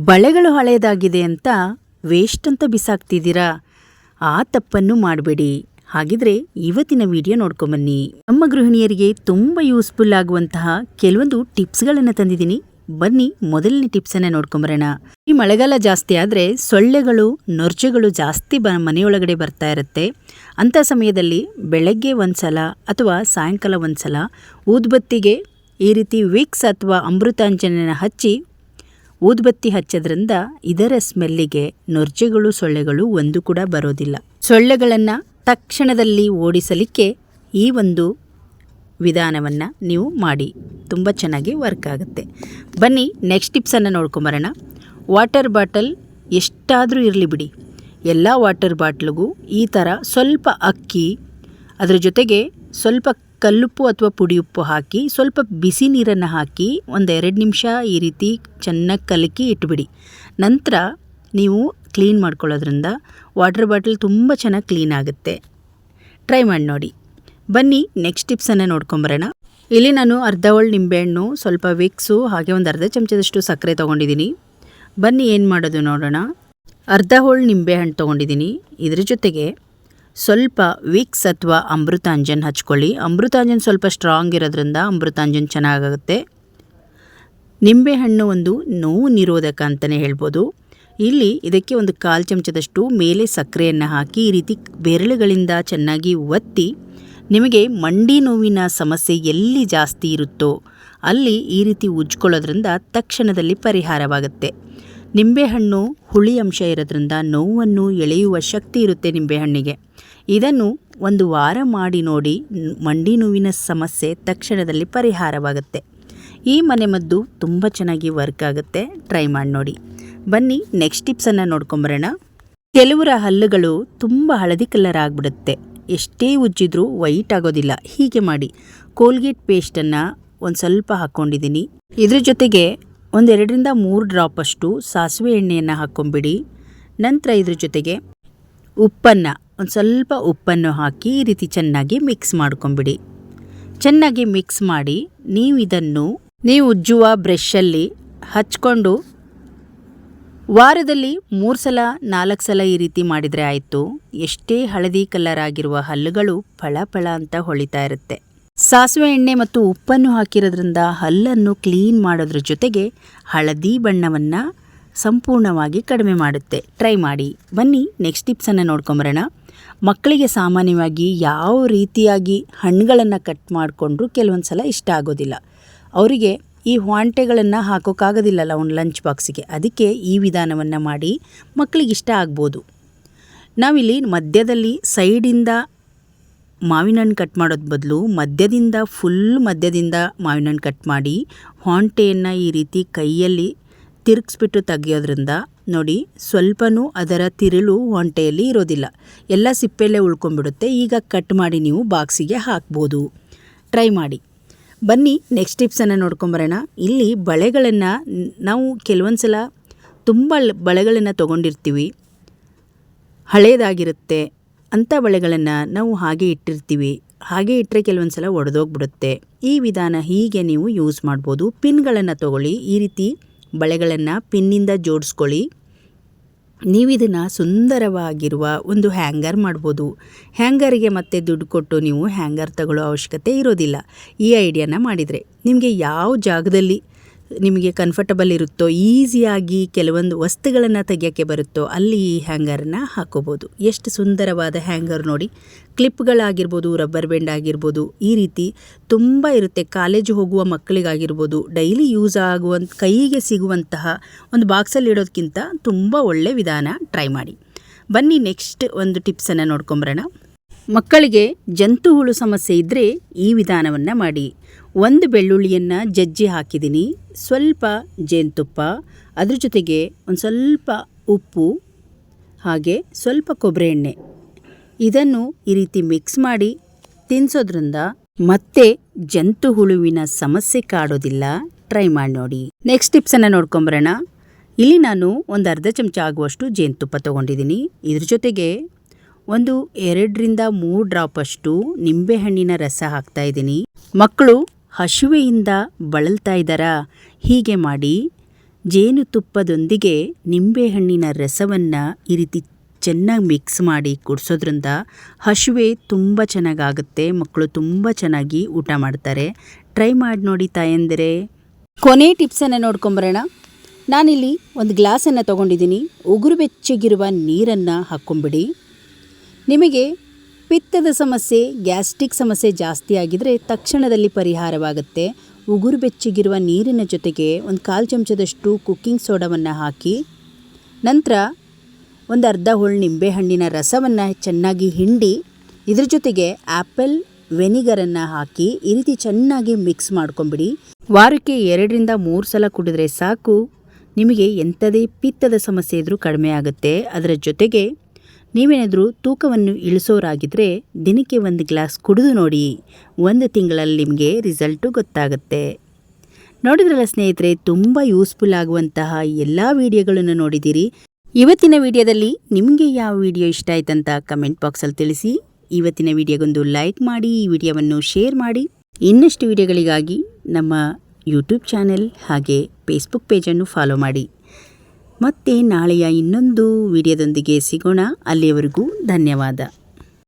ಬಳೆಗಳು ಹಳೆಯದಾಗಿದೆ ಅಂತ ವೇಸ್ಟ್ ಅಂತ ಬಿಸಾಕ್ತಿದ್ದೀರಾ? ಆ ತಪ್ಪನ್ನು ಮಾಡಬೇಡಿ. ಹಾಗಿದ್ರೆ ಇವತ್ತಿನ ವಿಡಿಯೋ ನೋಡ್ಕೊಂಬನ್ನಿ. ನಮ್ಮ ಗೃಹಿಣಿಯರಿಗೆ ತುಂಬ ಯೂಸ್ಫುಲ್ ಆಗುವಂತಹ ಕೆಲವೊಂದು ಟಿಪ್ಸ್ಗಳನ್ನು ತಂದಿದ್ದೀನಿ. ಬನ್ನಿ ಮೊದಲನೇ ಟಿಪ್ಸನ್ನು ನೋಡ್ಕೊಂಬರೋಣ. ಈ ಮಳೆಗಾಲ ಜಾಸ್ತಿ ಆದರೆ ಸೊಳ್ಳೆಗಳು ನೊರ್ಜೆಗಳು ಜಾಸ್ತಿ ಮನೆಯೊಳಗಡೆ ಬರ್ತಾ ಇರುತ್ತೆ. ಅಂಥ ಸಮಯದಲ್ಲಿ ಬೆಳಗ್ಗೆ ಒಂದ್ಸಲ ಅಥವಾ ಸಾಯಂಕಾಲ ಒಂದ್ಸಲ ಊದುಬತ್ತಿಗೆ ಈ ರೀತಿ ವಿಕ್ಸ್ ಅಥವಾ ಅಮೃತಾಂಜನನ ಹಚ್ಚಿ ಊದುಬತ್ತಿ ಹಚ್ಚೋದ್ರಿಂದ ಇದರ ಸ್ಮೆಲ್ಲಿಗೆ ನೊರ್ಜೆಗಳು ಸೊಳ್ಳೆಗಳು ಒಂದು ಕೂಡ ಬರೋದಿಲ್ಲ. ಸೊಳ್ಳೆಗಳನ್ನು ತಕ್ಷಣದಲ್ಲಿ ಓಡಿಸಲಿಕ್ಕೆ ಈ ಒಂದು ವಿಧಾನವನ್ನು ನೀವು ಮಾಡಿ, ತುಂಬ ಚೆನ್ನಾಗಿ ವರ್ಕ್ ಆಗುತ್ತೆ. ಬನ್ನಿ ನೆಕ್ಸ್ಟ್ ಟಿಪ್ಸನ್ನು ನೋಡ್ಕೊಂಬರೋಣ. ವಾಟರ್ ಬಾಟಲ್ ಎಷ್ಟಾದರೂ ಇರಲಿ ಬಿಡಿ, ಎಲ್ಲ ವಾಟರ್ ಬಾಟ್ಲಿಗೂ ಈ ಥರ ಸ್ವಲ್ಪ ಅಕ್ಕಿ, ಅದರ ಜೊತೆಗೆ ಸ್ವಲ್ಪ ಕಲ್ಲುಪ್ಪು ಅಥವಾ ಪುಡಿ ಉಪ್ಪು ಹಾಕಿ ಸ್ವಲ್ಪ ಬಿಸಿ ನೀರನ್ನು ಹಾಕಿ 1-2 ನಿಮಿಷ ಈ ರೀತಿ ಚೆನ್ನಾಗಿ ಕಲಕಿ ಇಟ್ಬಿಡಿ. ನಂತರ ನೀವು ಕ್ಲೀನ್ ಮಾಡ್ಕೊಳ್ಳೋದ್ರಿಂದ ವಾಟರ್ ಬಾಟಲ್ ತುಂಬ ಚೆನ್ನಾಗಿ ಕ್ಲೀನ್ ಆಗುತ್ತೆ. ಟ್ರೈ ಮಾಡಿ ನೋಡಿ. ಬನ್ನಿ ನೆಕ್ಸ್ಟ್ ಟಿಪ್ಸನ್ನು ನೋಡ್ಕೊಂಬರೋಣ. ಇಲ್ಲಿ ನಾನು ಅರ್ಧ ಹೋಳು ನಿಂಬೆಹಣ್ಣು, ಸ್ವಲ್ಪ ವಿಕ್ಸು, ಹಾಗೆ ಒಂದು ಅರ್ಧ ಚಮಚದಷ್ಟು ಸಕ್ಕರೆ ತೊಗೊಂಡಿದ್ದೀನಿ. ಬನ್ನಿ ಏನು ಮಾಡೋದು ನೋಡೋಣ. ಅರ್ಧ ಹೋಳು ನಿಂಬೆಹಣ್ಣು ತೊಗೊಂಡಿದ್ದೀನಿ. ಇದ್ರ ಜೊತೆಗೆ ಸ್ವಲ್ಪ ವಿಕ್ಸ್ ಅಥವಾ ಅಮೃತಾಂಜನ್ ಹಚ್ಕೊಳ್ಳಿ. ಅಮೃತಾಂಜನ್ ಸ್ವಲ್ಪ ಸ್ಟ್ರಾಂಗ್ ಇರೋದ್ರಿಂದ ಅಮೃತಾಂಜನ್ ಚೆನ್ನಾಗಾಗುತ್ತೆ. ನಿಂಬೆಹಣ್ಣು ಒಂದು ನೋವು ನಿರೋಧಕ ಅಂತಲೇ ಹೇಳ್ಬೋದು. ಇಲ್ಲಿ ಇದಕ್ಕೆ ಒಂದು 1/4 ಚಮಚದಷ್ಟು ಮೇಲೆ ಸಕ್ಕರೆಯನ್ನು ಹಾಕಿ ಈ ರೀತಿ ಬೆರಳುಗಳಿಂದ ಚೆನ್ನಾಗಿ ಒತ್ತಿ, ನಿಮಗೆ ಮಂಡಿ ನೋವಿನ ಸಮಸ್ಯೆ ಎಲ್ಲಿ ಜಾಸ್ತಿ ಇರುತ್ತೋ ಅಲ್ಲಿ ಈ ರೀತಿ ಉಜ್ಕೊಳ್ಳೋದ್ರಿಂದ ತಕ್ಷಣದಲ್ಲಿ ಪರಿಹಾರವಾಗುತ್ತೆ. ನಿಂಬೆಹಣ್ಣು ಹುಳಿ ಅಂಶ ಇರೋದ್ರಿಂದ ನೋವನ್ನು ಎಳೆಯುವ ಶಕ್ತಿ ಇರುತ್ತೆ ನಿಂಬೆಹಣ್ಣಿಗೆ. ಇದನ್ನು 1 ವಾರ ಮಾಡಿ ನೋಡಿ, ಮಂಡಿ ನೋವಿನ ಸಮಸ್ಯೆ ತಕ್ಷಣದಲ್ಲಿ ಪರಿಹಾರವಾಗುತ್ತೆ. ಈ ಮನೆಮದ್ದು ತುಂಬ ಚೆನ್ನಾಗಿ ವರ್ಕ್ ಆಗುತ್ತೆ. ಟ್ರೈ ಮಾಡಿ ನೋಡಿ. ಬನ್ನಿ ನೆಕ್ಸ್ಟ್ ಟಿಪ್ಸನ್ನು ನೋಡ್ಕೊಂಬರೋಣ. ಕೆಲವರ ಹಲ್ಲುಗಳು ತುಂಬ ಹಳದಿ ಕಲರ್ ಆಗಿಬಿಡುತ್ತೆ, ಎಷ್ಟೇ ಉಜ್ಜಿದ್ರೂ ವೈಟ್ ಆಗೋದಿಲ್ಲ. ಹೀಗೆ ಮಾಡಿ, ಕೋಲ್ಗೇಟ್ ಪೇಸ್ಟನ್ನು ಒಂದು ಸ್ವಲ್ಪ ಹಾಕ್ಕೊಂಡಿದ್ದೀನಿ. ಇದ್ರ ಜೊತೆಗೆ 1-2-3 ಡ್ರಾಪ್ ಅಷ್ಟು ಸಾಸಿವೆ ಎಣ್ಣೆಯನ್ನು ಹಾಕ್ಕೊಂಬಿಡಿ. ನಂತರ ಇದ್ರ ಜೊತೆಗೆ ಉಪ್ಪನ್ನು, ಒಂದು ಸ್ವಲ್ಪ ಉಪ್ಪನ್ನು ಹಾಕಿ ಈ ರೀತಿ ಚೆನ್ನಾಗಿ ಮಿಕ್ಸ್ ಮಾಡ್ಕೊಂಬಿಡಿ. ಚೆನ್ನಾಗಿ ಮಿಕ್ಸ್ ಮಾಡಿ ನೀವು ಉಜ್ಜುವ ಬ್ರಷಲ್ಲಿ ಹಚ್ಕೊಂಡು ವಾರದಲ್ಲಿ 3 ಸಲ 4 ಸಲ ಈ ರೀತಿ ಮಾಡಿದರೆ ಆಯಿತು. ಎಷ್ಟೇ ಹಳದಿ ಕಲರ್ ಆಗಿರುವ ಹಲ್ಲುಗಳು ಫಳ ಫಳ ಅಂತ ಹೊಳಿತಾ ಇರುತ್ತೆ. ಸಾಸಿವೆ ಎಣ್ಣೆ ಮತ್ತು ಉಪ್ಪನ್ನು ಹಾಕಿರೋದ್ರಿಂದ ಹಲ್ಲನ್ನು ಕ್ಲೀನ್ ಮಾಡೋದ್ರ ಜೊತೆಗೆ ಹಳದಿ ಬಣ್ಣವನ್ನು ಸಂಪೂರ್ಣವಾಗಿ ಕಡಿಮೆ ಮಾಡುತ್ತೆ. ಟ್ರೈ ಮಾಡಿ. ಬನ್ನಿ ನೆಕ್ಸ್ಟ್ ಟಿಪ್ಸನ್ನು ನೋಡ್ಕೊಂಬರೋಣ. ಮಕ್ಕಳಿಗೆ ಸಾಮಾನ್ಯವಾಗಿ ಯಾವ ರೀತಿಯಾಗಿ ಹಣ್ಣುಗಳನ್ನು ಕಟ್ ಮಾಡಿಕೊಂಡ್ರೂ ಕೆಲವೊಂದು ಸಲ ಇಷ್ಟ ಆಗೋದಿಲ್ಲ. ಅವರಿಗೆ ಈ ಹೊಂಟೆಗಳನ್ನು ಹಾಕೋಕ್ಕಾಗೋದಿಲ್ಲಲ್ಲ ಒಂದು ಲಂಚ್ ಬಾಕ್ಸಿಗೆ. ಅದಕ್ಕೆ ಈ ವಿಧಾನವನ್ನು ಮಾಡಿ ಮಕ್ಕಳಿಗೆ ಇಷ್ಟ ಆಗ್ಬೋದು. ನಾವಿಲ್ಲಿ ಮಧ್ಯದಲ್ಲಿ ಸೈಡಿಂದ ಮಾವಿನ ಹಣ್ಣು ಕಟ್ ಮಾಡೋದು ಬದಲು ಮಧ್ಯದಿಂದ ಮಾವಿನ ಹಣ್ಣು ಕಟ್ ಮಾಡಿ ಹೊಂಟೆಯನ್ನು ಈ ರೀತಿ ಕೈಯಲ್ಲಿ ತಿರುಗಿಸ್ಬಿಟ್ಟು ತೆಗಿಯೋದ್ರಿಂದ ನೋಡಿ ಸ್ವಲ್ಪನೂ ಅದರ ತಿರುಳು ಹೊಂಟೆಯಲ್ಲಿ ಇರೋದಿಲ್ಲ, ಎಲ್ಲ ಸಿಪ್ಪೆಲ್ಲೇ ಉಳ್ಕೊಂಡ್ಬಿಡುತ್ತೆ. ಈಗ ಕಟ್ ಮಾಡಿ ನೀವು ಬಾಕ್ಸಿಗೆ ಹಾಕ್ಬೋದು. ಟ್ರೈ ಮಾಡಿ. ಬನ್ನಿ ನೆಕ್ಸ್ಟ್ ಟಿಪ್ಸನ್ನು ನೋಡ್ಕೊಂಬರೋಣ. ಇಲ್ಲಿ ಬಳೆಗಳನ್ನು ನಾವು ಕೆಲವೊಂದು ಸಲ ತುಂಬ ಬಳೆಗಳನ್ನು ತೊಗೊಂಡಿರ್ತೀವಿ, ಹಳೇದಾಗಿರುತ್ತೆ. ಅಂಥ ಬಳೆಗಳನ್ನು ನಾವು ಹಾಗೆ ಇಟ್ಟಿರ್ತೀವಿ. ಹಾಗೆ ಇಟ್ಟರೆ ಕೆಲವೊಂದು ಸಲ ಒಡೆದೋಗ್ಬಿಡುತ್ತೆ. ಈ ವಿಧಾನ ಹೀಗೆ ನೀವು ಯೂಸ್ ಮಾಡ್ಬೋದು. ಪಿನ್ಗಳನ್ನು ತೊಗೊಳ್ಳಿ, ಈ ರೀತಿ ಬಳೆಗಳನ್ನು ಪಿನ್ನಿಂದ ಜೋಡಿಸ್ಕೊಳ್ಳಿ. ನೀವು ಇದನ್ನು ಸುಂದರವಾಗಿರುವ ಒಂದು ಹ್ಯಾಂಗರ್ ಮಾಡ್ಬೋದು. ಹ್ಯಾಂಗರಿಗೆ ಮತ್ತೆ ದುಡ್ಡು ಕೊಟ್ಟು ನೀವು ಹ್ಯಾಂಗರ್ ತಗೊಳ್ಳೋ ಅವಶ್ಯಕತೆ ಇರೋದಿಲ್ಲ. ಈ ಐಡಿಯಾನ ಮಾಡಿದರೆ ನಿಮಗೆ ಯಾವ ಜಾಗದಲ್ಲಿ ನಿಮಗೆ ಕಂಫರ್ಟಬಲ್ ಇರುತ್ತೋ, ಈಸಿಯಾಗಿ ಕೆಲವೊಂದು ವಸ್ತುಗಳನ್ನು ತೆಗಿಯೋಕ್ಕೆ ಬರುತ್ತೋ ಅಲ್ಲಿ ಈ ಹ್ಯಾಂಗರನ್ನು ಹಾಕೋಬೋದು. ಎಷ್ಟು ಸುಂದರವಾದ ಹ್ಯಾಂಗರ್ ನೋಡಿ. ಕ್ಲಿಪ್ಗಳಾಗಿರ್ಬೋದು, ರಬ್ಬರ್ ಬ್ಯಾಂಡ್ ಆಗಿರ್ಬೋದು, ಈ ರೀತಿ ತುಂಬ ಇರುತ್ತೆ. ಕಾಲೇಜು ಹೋಗುವ ಮಕ್ಕಳಿಗಾಗಿರ್ಬೋದು, ಡೈಲಿ ಯೂಸ್ ಆಗುವಂಥ ಕೈಗೆ ಸಿಗುವಂತಹ ಒಂದು ಬಾಕ್ಸಲ್ಲಿ ಇಡೋದಕ್ಕಿಂತ ತುಂಬ ಒಳ್ಳೆ ವಿಧಾನ. ಟ್ರೈ ಮಾಡಿ. ಬನ್ನಿ ನೆಕ್ಸ್ಟ್ ಒಂದು ಟಿಪ್ಸನ್ನು ನೋಡ್ಕೊಂಬರೋಣ. ಮಕ್ಕಳಿಗೆ ಜಂತು ಹುಳು ಸಮಸ್ಯೆ ಇದ್ದರೆ ಈ ವಿಧಾನವನ್ನು ಮಾಡಿ. 1 ಬೆಳ್ಳುಳ್ಳಿಯನ್ನು ಜಜ್ಜಿ ಹಾಕಿದ್ದೀನಿ, ಸ್ವಲ್ಪ ಜೇನುತುಪ್ಪ, ಅದ್ರ ಜೊತೆಗೆ ಒಂದು ಸ್ವಲ್ಪ ಉಪ್ಪು, ಹಾಗೆ ಸ್ವಲ್ಪ ಕೊಬ್ಬರಿ ಎಣ್ಣೆ, ಇದನ್ನು ಈ ರೀತಿ ಮಿಕ್ಸ್ ಮಾಡಿ ತಿನ್ನಿಸೋದ್ರಿಂದ ಮತ್ತೆ ಜಂತು ಹುಳುವಿನ ಸಮಸ್ಯೆ ಕಾಡೋದಿಲ್ಲ. ಟ್ರೈ ಮಾಡಿ ನೋಡಿ. ನೆಕ್ಸ್ಟ್ ಟಿಪ್ಸನ್ನು ನೋಡ್ಕೊಂಬರೋಣ. ಇಲ್ಲಿ ನಾನು ಒಂದು ಅರ್ಧ ಚಮಚ ಆಗುವಷ್ಟು ಜೇನುತುಪ್ಪ ತೊಗೊಂಡಿದ್ದೀನಿ. ಇದ್ರ ಜೊತೆಗೆ 1-2-3 ಡ್ರಾಪ್ ಅಷ್ಟು ನಿಂಬೆಹಣ್ಣಿನ ರಸ ಹಾಕ್ತಾಯಿದ್ದೀನಿ. ಮಕ್ಕಳು ಹಸಿವೆಯಿಂದ ಬಳಲ್ತಾ ಇದ್ದಾರಾ? ಹೀಗೆ ಮಾಡಿ ಜೇನುತುಪ್ಪದೊಂದಿಗೆ ನಿಂಬೆಹಣ್ಣಿನ ರಸವನ್ನು ಈ ರೀತಿ ಚೆನ್ನಾಗಿ ಮಿಕ್ಸ್ ಮಾಡಿ ಕುಡಿಸೋದ್ರಿಂದ ಹಸಿವೆ ತುಂಬ ಚೆನ್ನಾಗಾಗುತ್ತೆ. ಮಕ್ಕಳು ತುಂಬ ಚೆನ್ನಾಗಿ ಊಟ ಮಾಡ್ತಾರೆ. ಟ್ರೈ ಮಾಡಿ ನೋಡಿ ತಾಯಂದಿರೆ. ಕೊನೆ ಟಿಪ್ಸನ್ನು ನೋಡ್ಕೊಂಬರೋಣ. ನಾನಿಲ್ಲಿ ಒಂದು ಗ್ಲಾಸನ್ನು ತೊಗೊಂಡಿದ್ದೀನಿ. ಉಗುರು ಬೆಚ್ಚಗಿರುವ ನೀರನ್ನು ಹಾಕ್ಕೊಂಬಿಡಿ. ನಿಮಗೆ ಪಿತ್ತದ ಸಮಸ್ಯೆ, ಗ್ಯಾಸ್ಟ್ರಿಕ್ ಸಮಸ್ಯೆ ಜಾಸ್ತಿ ಆಗಿದರೆ ತಕ್ಷಣದಲ್ಲಿ ಪರಿಹಾರವಾಗುತ್ತೆ. ಉಗುರು ಬೆಚ್ಚಗಿರುವ ನೀರಿನ ಜೊತೆಗೆ ಒಂದು 1/4 ಚಮಚದಷ್ಟು ಕುಕ್ಕಿಂಗ್ ಸೋಡಾವನ್ನು ಹಾಕಿ, ನಂತರ ಒಂದು ಅರ್ಧ ಹೋಳು ನಿಂಬೆಹಣ್ಣಿನ ರಸವನ್ನು ಚೆನ್ನಾಗಿ ಹಿಂಡಿ, ಇದ್ರ ಜೊತೆಗೆ ಆ್ಯಪಲ್ ವೆನಿಗರನ್ನು ಹಾಕಿ ಈ ರೀತಿ ಚೆನ್ನಾಗಿ ಮಿಕ್ಸ್ ಮಾಡ್ಕೊಂಬಿಡಿ. ವಾರಕ್ಕೆ 2-3 ಸಲ ಕುಡಿದ್ರೆ ಸಾಕು. ನಿಮಗೆ ಎಂಥದೇ ಪಿತ್ತದ ಸಮಸ್ಯೆ ಇದ್ದರೂ ಕಡಿಮೆ ಆಗುತ್ತೆ. ಅದರ ಜೊತೆಗೆ ನೀವೇನಾದರೂ ತೂಕವನ್ನು ಇಳಿಸೋರಾಗಿದ್ದರೆ ದಿನಕ್ಕೆ 1 ಗ್ಲಾಸ್ ಕುಡಿದು ನೋಡಿ. 1 ತಿಂಗಳಲ್ಲಿ ನಿಮಗೆ ರಿಸಲ್ಟು ಗೊತ್ತಾಗುತ್ತೆ. ನೋಡಿದ್ರಲ್ಲ ಸ್ನೇಹಿತರೆ, ತುಂಬ ಯೂಸ್ಫುಲ್ ಆಗುವಂತಹ ಎಲ್ಲ ವಿಡಿಯೋಗಳನ್ನು ನೋಡಿದ್ದೀರಿ. ಇವತ್ತಿನ ವಿಡಿಯೋದಲ್ಲಿ ನಿಮಗೆ ಯಾವ ವಿಡಿಯೋ ಇಷ್ಟ ಆಯ್ತಂತ ಕಮೆಂಟ್ ಬಾಕ್ಸಲ್ಲಿ ತಿಳಿಸಿ. ಇವತ್ತಿನ ವಿಡಿಯೋಗೊಂದು ಲೈಕ್ ಮಾಡಿ, ಈ ವಿಡಿಯೋವನ್ನು ಶೇರ್ ಮಾಡಿ. ಇನ್ನಷ್ಟು ವಿಡಿಯೋಗಳಿಗಾಗಿ ನಮ್ಮ ಯೂಟ್ಯೂಬ್ ಚಾನೆಲ್ ಹಾಗೆ ಫೇಸ್ಬುಕ್ ಪೇಜನ್ನು ಫಾಲೋ ಮಾಡಿ. ಮತ್ತೆ ನಾಳೆಯ ಇನ್ನೊಂದು ವಿಡಿಯೋದೊಂದಿಗೆ ಸಿಗೋಣ. ಅಲ್ಲಿಯವರೆಗೂ ಧನ್ಯವಾದ.